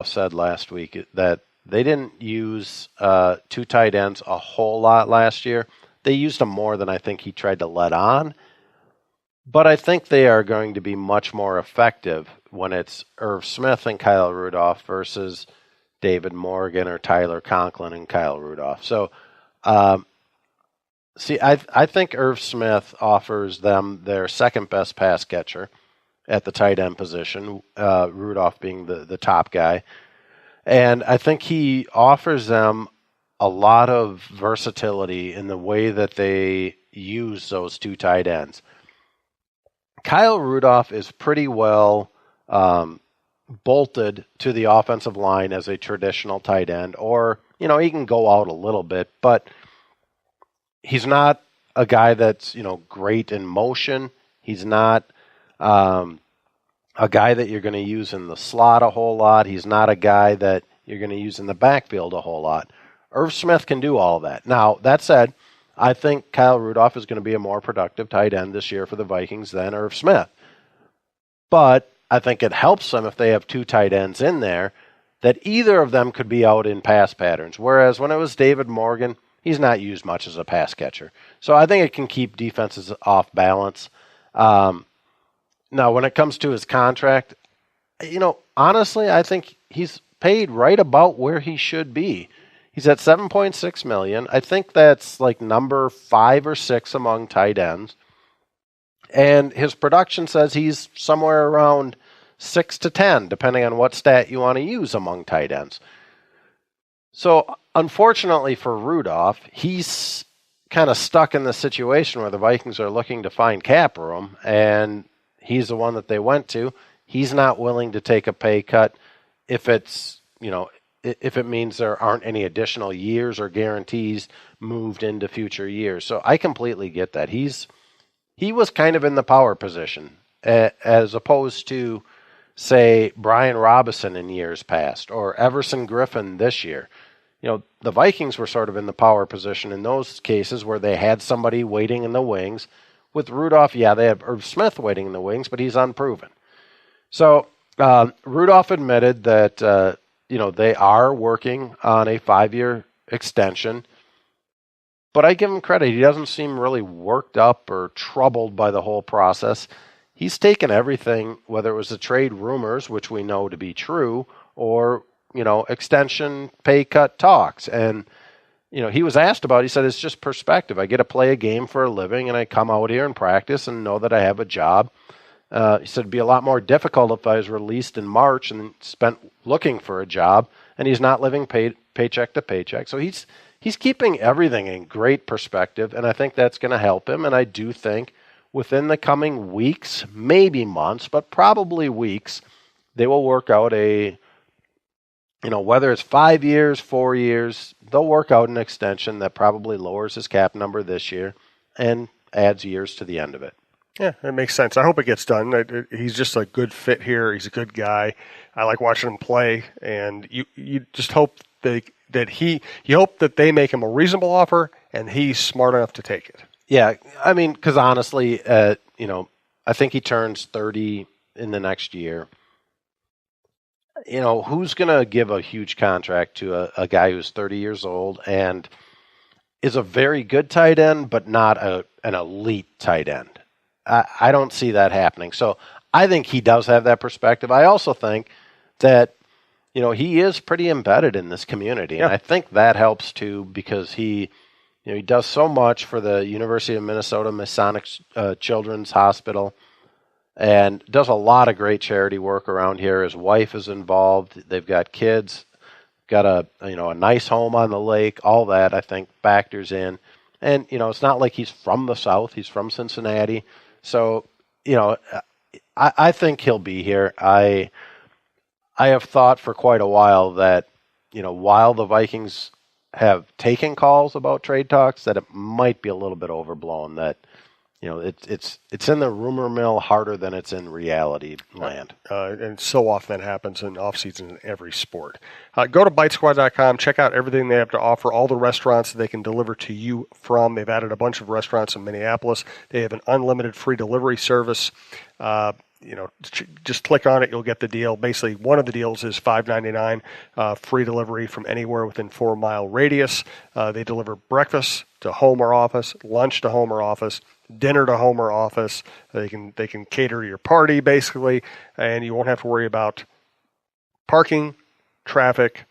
Rudolph said last week that they didn't use two tight ends a whole lot last year. They used them more than I think he tried to let on. But I think they are going to be much more effective when it's Irv Smith and Kyle Rudolph versus David Morgan or Tyler Conklin and Kyle Rudolph. So, I think Irv Smith offers them their second best pass catcher at the tight end position, Rudolph being the top guy. And I think he offers them a lot of versatility in the way that they use those two tight ends. Kyle Rudolph is pretty well bolted to the offensive line as a traditional tight end, or, he can go out a little bit, but he's not a guy that's, great in motion. He's not a guy that you're going to use in the slot a whole lot. He's not a guy that you're going to use in the backfield a whole lot. Irv Smith can do all of that. Now, that said, I think Kyle Rudolph is going to be a more productive tight end this year for the Vikings than Irv Smith. But I think it helps them if they have two tight ends in there, that either of them could be out in pass patterns. Whereas when it was David Morgan, he's not used much as a pass catcher. So I think it can keep defenses off balance. Now, when it comes to his contract, honestly, I think he's paid right about where he should be. He's at $7.6 million. I think that's like number 5 or 6 among tight ends. And his production says he's somewhere around 6 to 10, depending on what stat you want to use among tight ends. So, unfortunately for Rudolph, he's kind of stuck in the situation where the Vikings are looking to find cap room, and he's the one that they went to. He's not willing to take a pay cut if it's, if it means there aren't any additional years or guarantees moved into future years. So I completely get that. He was kind of in the power position as opposed to, say, Brian Robinson in years past or Everson Griffin this year. The Vikings were sort of in the power position in those cases where they had somebody waiting in the wings. With Rudolph, they have Irv Smith waiting in the wings, but he's unproven. So Rudolph admitted that, they are working on a 5-year extension. But I give him credit. He doesn't seem really worked up or troubled by the whole process. He's taken everything, whether it was the trade rumors, which we know to be true, or, extension pay cut talks. And, he was asked about it. He said, it's just perspective. I get to play a game for a living, and I come out here and practice and know that I have a job. He said it'd be a lot more difficult if I was released in March and spent looking for a job, and he's not living paycheck to paycheck. So he's keeping everything in great perspective, and I think that's going to help him. And I do think within the coming weeks, maybe months, but probably weeks, they will work out whether it's 5 years, 4 years, they'll work out an extension that probably lowers his cap number this year and adds years to the end of it. Yeah, it makes sense. I hope it gets done. He's just a good fit here. He's a good guy. I like watching him play, and you just hope you hope that they make him a reasonable offer, and he's smart enough to take it. Yeah, I mean, because honestly, I think he turns 30 in the next year. Who's going to give a huge contract to a guy who's 30 years old and is a very good tight end, but not an elite tight end? I don't see that happening. So I think he does have that perspective. I also think that, he is pretty embedded in this community. Yeah. And I think that helps too, because he does so much for the University of Minnesota Masonic Children's Hospital and does a lot of great charity work around here. His wife is involved. They've got kids, got a nice home on the lake. All that, I think, factors in. And, it's not like he's from the South. He's from Cincinnati. So, I think he'll be here. I have thought for quite a while that, while the Vikings have taken calls about trade talks, that it might be a little bit overblown, that, it's in the rumor mill harder than it's in reality land. And so often that happens in off-season in every sport. Go to BiteSquad.com, check out everything they have to offer, all the restaurants that they can deliver to you from. They've added a bunch of restaurants in Minneapolis. They have an unlimited free delivery service. just click on it. You'll get the deal. Basically, one of the deals is $5.99, free delivery from anywhere within 4-mile radius. They deliver breakfast to home or office, lunch to home or office, dinner to home or office. They can cater to your party, basically, and you won't have to worry about parking, traffic,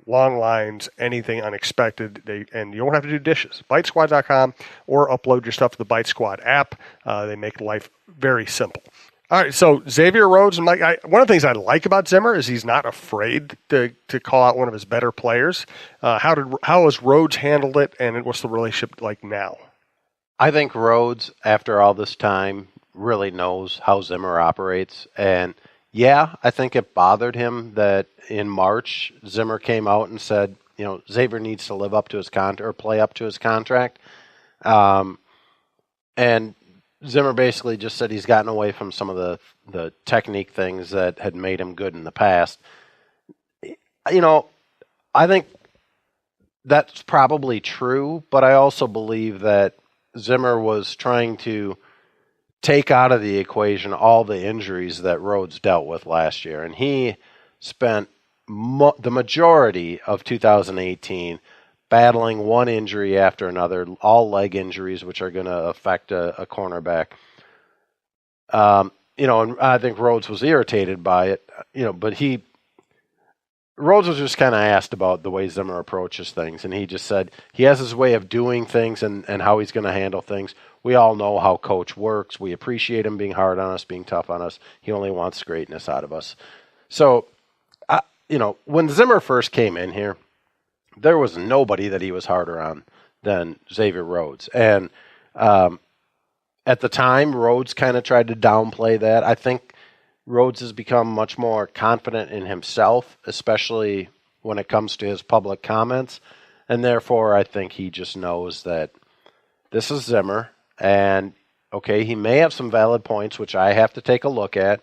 long lines, anything unexpected. And you don't have to do dishes. BiteSquad.com or upload your stuff to the Bite Squad app. They make life very simple. All right, so Xavier Rhodes, and Mike, one of the things I like about Zimmer is he's not afraid to call out one of his better players. How has Rhodes handled it, and what's the relationship like now? I think Rhodes, after all this time, really knows how Zimmer operates. And yeah, I think it bothered him that in March, Zimmer came out and said, Xavier needs to live up to his contract or play up to his contract. And Zimmer basically just said he's gotten away from some of the technique things that had made him good in the past. I think that's probably true, but I also believe that Zimmer was trying to take out of the equation all the injuries that Rhodes dealt with last year. And he spent the majority of 2018 battling one injury after another, all leg injuries, which are going to affect a cornerback. And I think Rhodes was irritated by it, but Rhodes was just kind of asked about the way Zimmer approaches things, and he just said he has his way of doing things and how he's going to handle things. We all know how Coach works. We appreciate him being hard on us, being tough on us. He only wants greatness out of us. So, when Zimmer first came in here, there was nobody that he was harder on than Xavier Rhodes. And at the time, Rhodes kind of tried to downplay that. I think Rhodes has become much more confident in himself, especially when it comes to his public comments. And therefore, I think he just knows that this is Zimmer. And, okay, he may have some valid points, which I have to take a look at.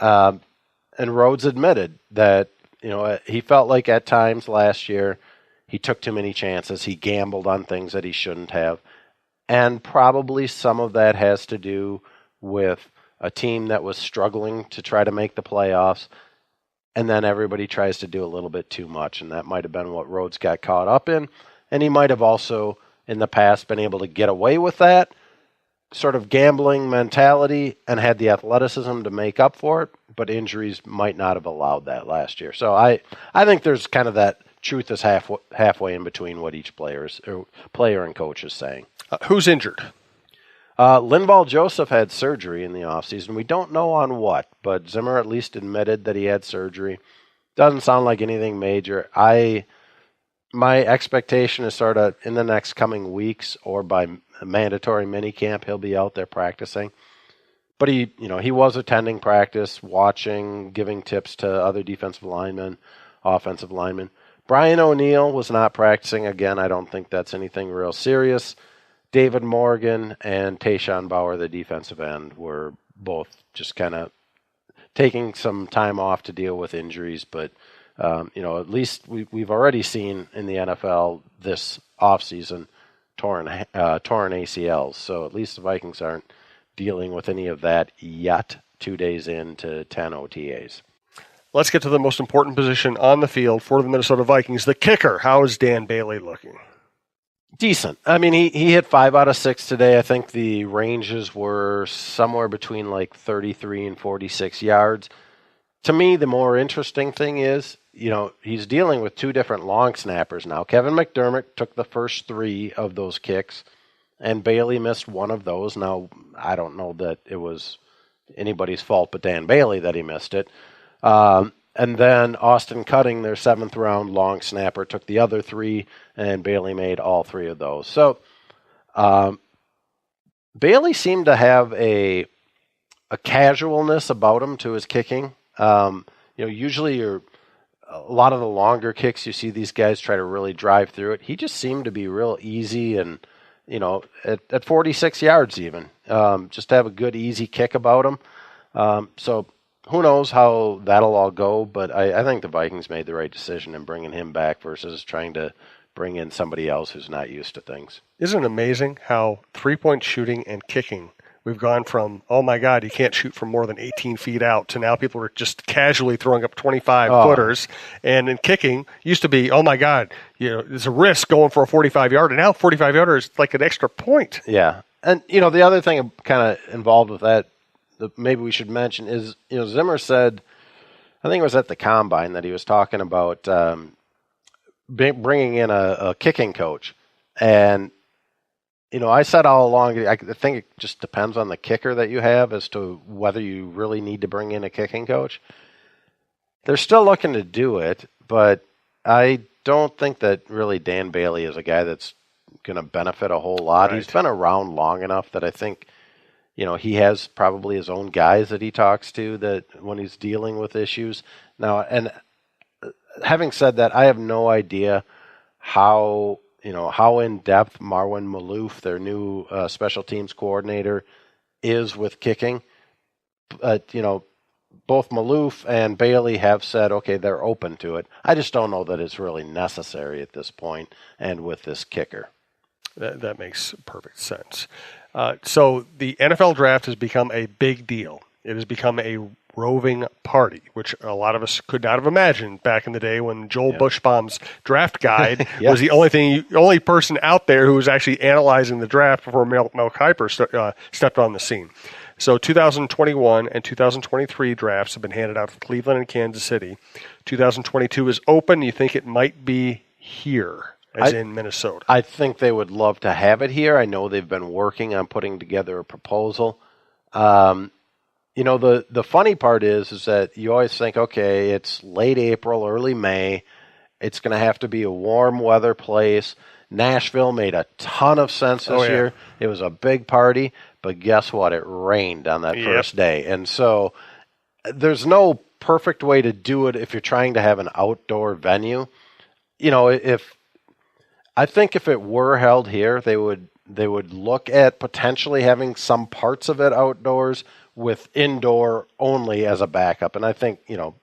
And Rhodes admitted that, he felt like at times last year he took too many chances. He gambled on things that he shouldn't have. And probably some of that has to do with a team that was struggling to try to make the playoffs, and then everybody tries to do a little bit too much, and that might have been what Rhodes got caught up in. And he might have also, in the past, been able to get away with that sort of gambling mentality and had the athleticism to make up for it, but injuries might not have allowed that last year. So I think there's kind of that truth is halfway in between what each player and coach is saying. Who's injured? Linval Joseph had surgery in the offseason. We don't know on what, but Zimmer at least admitted that he had surgery. Doesn't sound like anything major. My expectation is sort of in the next coming weeks or by mandatory minicamp, he'll be out there practicing. But he was attending practice, watching, giving tips to other defensive linemen, offensive linemen. Brian O'Neill was not practicing again. I don't think that's anything real serious. David Morgan and Tayshaun Bauer, the defensive end, were both just kind of taking some time off to deal with injuries. But, at least we've already seen in the NFL this offseason torn ACLs. So at least the Vikings aren't dealing with any of that yet, 2 days into 10 OTAs. Let's get to the most important position on the field for the Minnesota Vikings, the kicker. How is Dan Bailey looking? Decent. I mean, he hit 5 out of 6 today. I think the ranges were somewhere between like 33 and 46 yards. To me, the more interesting thing is, he's dealing with 2 different long snappers now. Kevin McDermott took the first 3 of those kicks, and Bailey missed one of those. Now, I don't know that it was anybody's fault but Dan Bailey that he missed it. And then Austin Cutting, their 7th-round long snapper, took the other 3, and Bailey made all 3 of those. So Bailey seemed to have a casualness about him to his kicking. Usually a lot of the longer kicks, you see these guys try to really drive through it. He just seemed to be real easy and, at 46 yards even, just to have a good, easy kick about him. So who knows how that'll all go, but I think the Vikings made the right decision in bringing him back versus trying to bring in somebody else who's not used to things. Isn't it amazing how 3-point shooting and kicking We've gone from, oh my God, you can't shoot from more than 18 feet out, to now people are just casually throwing up 25-footers. And in kicking, used to be, oh my God, there's a risk going for a 45-yarder. Now 45-yarder is like an extra point. Yeah. And, the other thing kind of involved with that maybe we should mention is, Zimmer said, I think it was at the Combine, that he was talking about bringing in a kicking coach. And, I said all along, I think it just depends on the kicker that you have as to whether you really need to bring in a kicking coach. They're still looking to do it, but I don't think that really Dan Bailey is a guy that's going to benefit a whole lot. Right. He's been around long enough that I think, he has probably his own guys that he talks to that when he's dealing with issues. Now, and having said that, I have no idea how in-depth Marwan Malouf, their new special teams coordinator, is with kicking. But, both Malouf and Bailey have said, okay, they're open to it. I just don't know that it's really necessary at this point and with this kicker. That makes perfect sense. So the NFL draft has become a big deal. It has become a roving party, which a lot of us could not have imagined back in the day when Joel Bushbaum's draft guide was the only person out there who was actually analyzing the draft before Mel Kiper stepped on the scene. So 2021 and 2023 drafts have been handed out for Cleveland and Kansas City. 2022 is open. You think it might be here, in Minnesota? I think they would love to have it here. I know they've been working on putting together a proposal. The funny part is that you always think, okay, it's late April, early May. It's going to have to be a warm weather place. Nashville made a ton of sense this year. It was a big party, but guess what? It rained on that first day. And so there's no perfect way to do it if you're trying to have an outdoor venue. I think if it were held here, they would look at potentially having some parts of it outdoors with indoor only as a backup. And I think,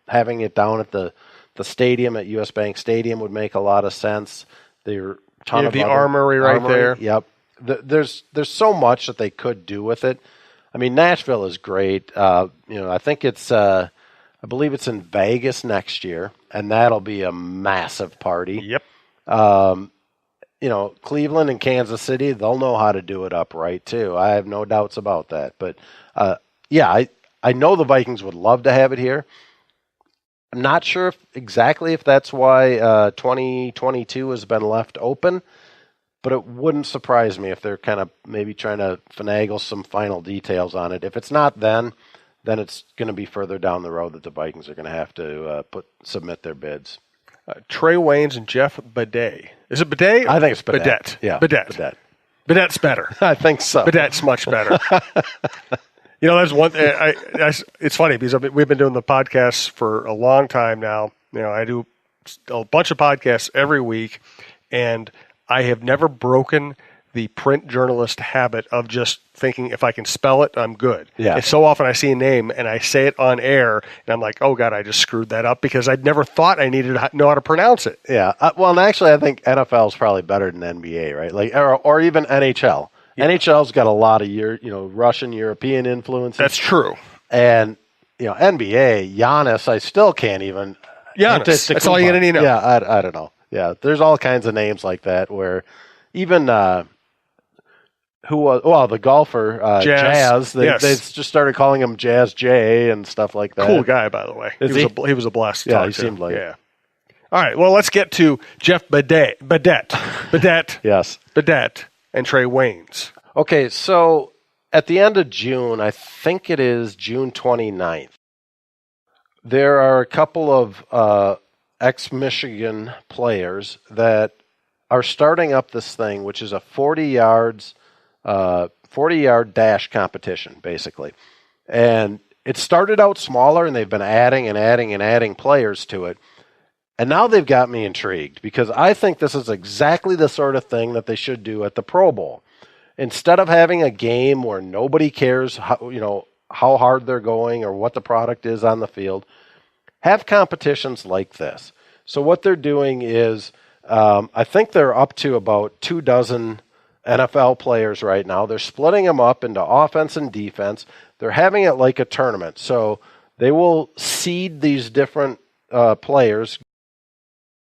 having it down at the stadium at US Bank Stadium would make a lot of sense. The Armory right there. Yep. There's so much that they could do with it. I mean, Nashville is great. I think I believe it's in Vegas next year, and that'll be a massive party. Yep. Cleveland and Kansas City, they'll know how to do it upright too. I have no doubts about that. But I know the Vikings would love to have it here. I'm not sure if that's why 2022 has been left open, but it wouldn't surprise me if they're kind of maybe trying to finagle some final details on it. If it's not then it's going to be further down the road that the Vikings are going to have to submit their bids. Trey Waynes and Jeff Bidet. Is it Bidet? I think it's Bidet. Bidet. Yeah, Bidet. Bidet's better. I think so. Bidet's much better. That's one thing. It's funny because we've been doing the podcast for a long time now. I do a bunch of podcasts every week, and I have never broken the print journalist habit of just thinking if I can spell it, I'm good. Yeah. And so often I see a name and I say it on air, and I'm like, oh, God, I just screwed that up because I'd never thought I needed to know how to pronounce it. Yeah. And actually, I think NFL is probably better than NBA, right? Like, or even NHL. Yeah. NHL's got a lot of Russian, European influences. That's true. And NBA, Giannis, I still can't even. Giannis. That's all you're going to need to know. Yeah, I don't know. Yeah, there's all kinds of names like that where even the golfer Jazz. They just started calling him Jazz J and stuff like that. Cool guy, by the way. He was a blast. Yeah, he seemed like. Yeah. All right. Well, let's get to Jeff Bidet. Yes. Bidet and Trey Waynes. Okay, so at the end of June, I think it is June 29th, there are a couple of ex-Michigan players that are starting up this thing, which is a 40-yard dash competition, basically. And it started out smaller, and they've been adding players to it. And now they've got me intrigued because I think this is exactly the sort of thing that they should do at the Pro Bowl. Instead of having a game where nobody cares how hard they're going or what the product is on the field, have competitions like this. So what they're doing is, I think they're up to about 24 NFL players right now. They're splitting them up into offense and defense. They're having it like a tournament. So they will seed these different players